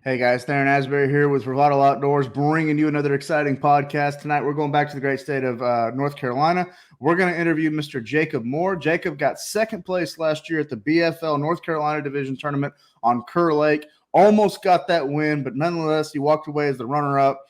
Hey guys, Theron Asbury here with Revital Outdoors, bringing you another exciting podcast. Tonight we're going back to the great state of North Carolina. We're going to interview Mr. Jacob Moore. Jacob got second place last year at the BFL North Carolina Division Tournament on Kerr Lake. Almost got that win, but nonetheless, he walked away as the runner-up.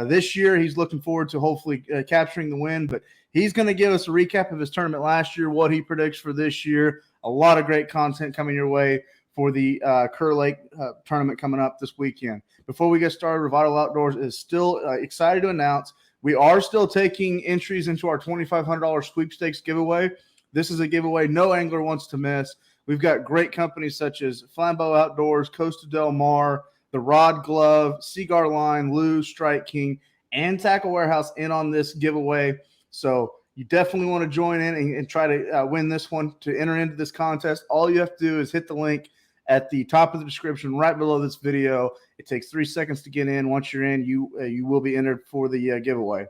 This year, he's looking forward to hopefully capturing the win, but he's going to give us a recap of his tournament last year, what he predicts for this year. A lot of great content coming your way for the Kerr Lake tournament coming up this weekend. Before we get started, Revital Outdoors is still excited to announce we are still taking entries into our $2,500 sweepstakes giveaway. This is a giveaway no angler wants to miss. We've got great companies such as Flambeau Outdoors, Costa Del Mar, The Rod Glove, Cigar Line, Lou, Strike King, and Tackle Warehouse in on this giveaway. So you definitely want to join in and try to win this one. To enter into this contest, all you have to do is hit the link at the top of the description right below this video. It takes 3 seconds to get in. Once you're in, you will be entered for the giveaway.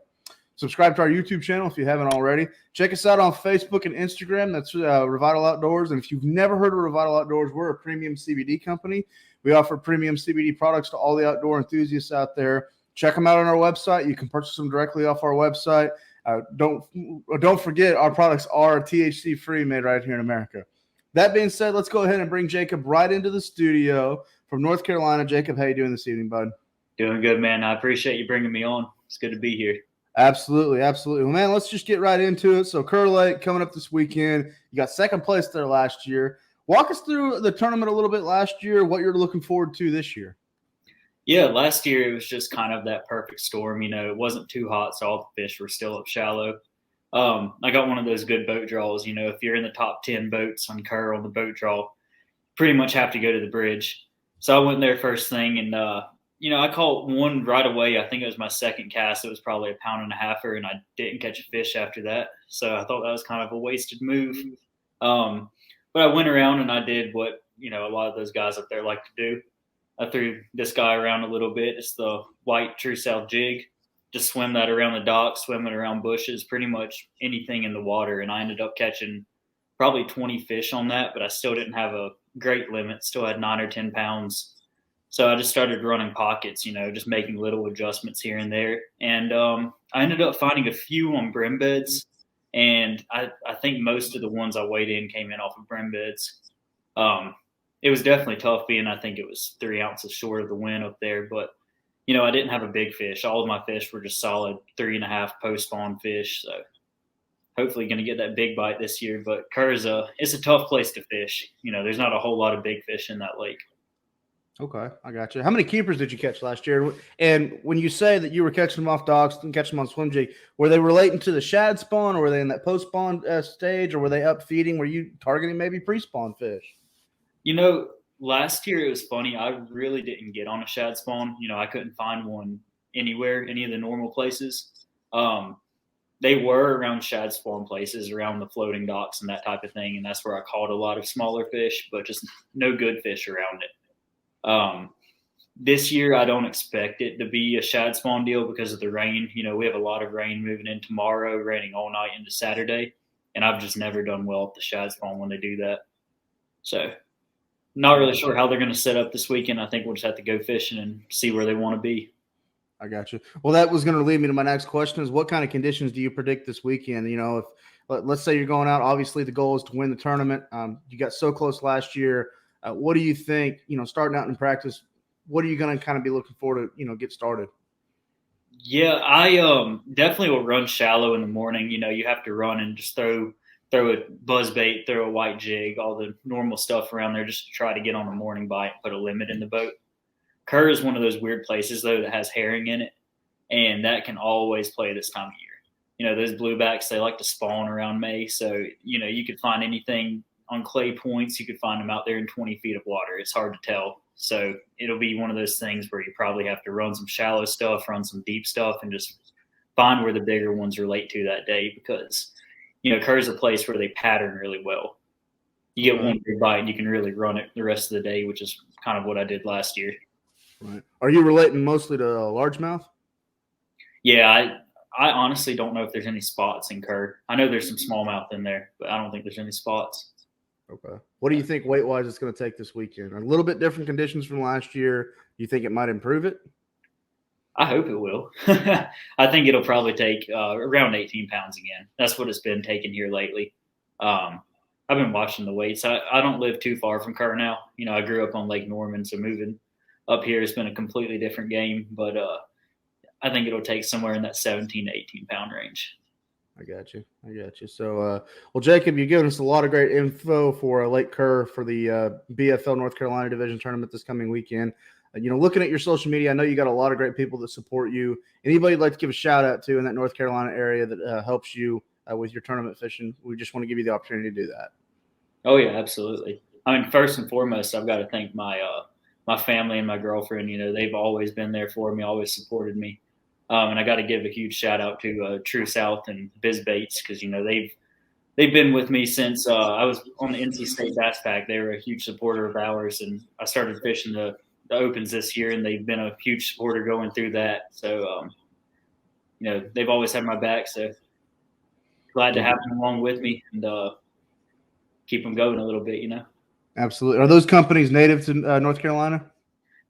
Subscribe to our YouTube channel if you haven't already. Check us out on Facebook and Instagram. That's Revital Outdoors. And if you've never heard of Revital Outdoors, we're a premium CBD company. We offer premium CBD products to all the outdoor enthusiasts out there. Check them out on our website. You can purchase them directly off our website. Don't forget, our products are THC free, made right here in America. That being said, let's go ahead and bring Jacob right into the studio from North Carolina. Jacob, how you doing this evening, bud? Doing good, man. I appreciate you bringing me on. It's good to be here. Absolutely, absolutely. Well, man, let's just get right into it. So Kerr Lake coming up this weekend. You got second place there last year. Walk us through the tournament a little bit last year, what you're looking forward to this year. Yeah, last year it was just kind of that perfect storm. It wasn't too hot, so all the fish were still up shallow. I got one of those good boat draws. If you're in the top 10 boats on Kerr on the boat draw, pretty much have to go to the bridge. So I went there first thing, and I caught one right away. I think it was my second cast. It was probably a pound and a halfer, and I didn't catch a fish after that. So I thought that was kind of a wasted move. But I went around and I did what a lot of those guys up there like to do. I threw this guy around a little bit. It's the white True South jig. Just swim that around the dock, swim it around bushes, pretty much anything in the water. And I ended up catching probably 20 fish on that, but I still didn't have a great limit. Still had 9 or 10 pounds. So I just started running pockets, just making little adjustments here and there. And I ended up finding a few on brim beds. And I think most of the ones I weighed in came in off of brim beds. It was definitely tough being, I think it was 3 ounces short of the wind up there. But I didn't have a big fish. All of my fish were just solid 3.5 post-spawn fish. So hopefully going to get that big bite this year. But Kerr it's a tough place to fish. There's not a whole lot of big fish in that lake. Okay, I got you. How many keepers did you catch last year? And when you say that you were catching them off docks and catching them on swim jig, were they relating to the shad spawn, or were they in that post-spawn stage, or were they up feeding? Were you targeting maybe pre-spawn fish? Last year it was funny. I really didn't get on a shad spawn. I couldn't find one anywhere, any of the normal places. They were around shad spawn places, around the floating docks and that type of thing, and that's where I caught a lot of smaller fish, but just no good fish around it. This year I don't expect it to be a shad spawn deal because of the rain. We have a lot of rain moving in tomorrow, raining all night into Saturday, and I've just never done well at the shad spawn when they do that. So not really sure how they're going to set up this weekend. I think we'll just have to go fishing and see where they want to be. I got you. Well, that was going to lead me to my next question is what kind of conditions do you predict this weekend? If let's say you're going out, obviously the goal is to win the tournament. You got so close last year. What do you think, starting out in practice, what are you going to kind of be looking forward to, get started? Yeah, I definitely will run shallow in the morning. You have to run and just throw a buzz bait, throw a white jig, all the normal stuff around there just to try to get on a morning bite and put a limit in the boat. Kerr is one of those weird places, though, that has herring in it, and that can always play this time of year. Those bluebacks, they like to spawn around May, so, you could find anything on clay points. You could find them out there in 20 feet of water. It's hard to tell. So it'll be one of those things where you probably have to run some shallow stuff, run some deep stuff, and just find where the bigger ones relate to that day because Kerr is a place where they pattern really well. You get one big bite and you can really run it the rest of the day, which is kind of what I did last year. Right. Are you relating mostly to largemouth? Yeah, I honestly don't know if there's any spots in Kerr. I know there's some smallmouth in there, but I don't think there's any spots. Okay. What do you think weight-wise it's going to take this weekend? A little bit different conditions from last year. You think it might improve it? I hope it will. I think it'll probably take around 18 pounds again. That's what it's been taking here lately. I've been watching the weights. I don't live too far from Kerr now. You know, I grew up on Lake Norman, so moving up here has been a completely different game. But I think it'll take somewhere in that 17 to 18 pound range. I got you. So, well, Jacob, you've given us a lot of great info for Lake Kerr for the BFL North Carolina Division tournament this coming weekend. Looking at your social media, I know you got a lot of great people that support you. Anybody you'd like to give a shout out to in that North Carolina area that helps you with your tournament fishing? We just want to give you the opportunity to do that. Oh yeah, absolutely. I mean, first and foremost, I've got to thank my family and my girlfriend. You know, they've always been there for me, always supported me. And I got to give a huge shout out to True South and Biz Baits because they've been with me since I was on the NC State Bass Pack. They were a huge supporter of ours, and I started fishing the opens this year, and they've been a huge supporter going through that. So they've always had my back. So glad to have them along with me and keep them going a little bit. Absolutely. Are those companies native to North Carolina?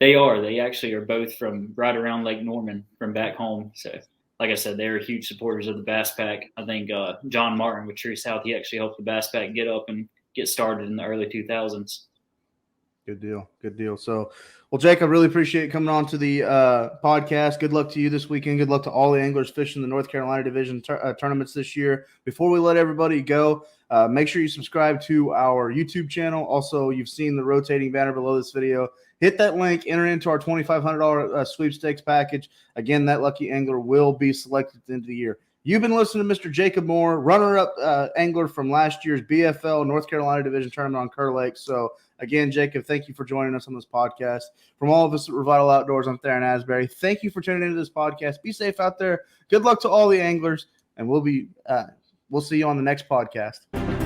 They are. They actually are both from right around Lake Norman from back home. So, like I said, they're huge supporters of the Bass Pack. I think John Martin with True South, he actually helped the Bass Pack get up and get started in the early 2000s. Good deal. So, well, Jake, I really appreciate coming on to the podcast. Good luck to you this weekend. Good luck to all the anglers fishing the North Carolina Division tournaments this year. Before we let everybody go, make sure you subscribe to our YouTube channel. Also, you've seen the rotating banner below this video. Hit that link, enter into our $2,500 sweepstakes package. Again, that lucky angler will be selected at the end of the year. You've been listening to Mr. Jacob Moore, runner-up angler from last year's BFL North Carolina Division tournament on Kerr Lake. So, again, Jacob, thank you for joining us on this podcast. From all of us at Revital Outdoors, I'm Theron Asbury. Thank you for tuning into this podcast. Be safe out there. Good luck to all the anglers, and we'll see you on the next podcast.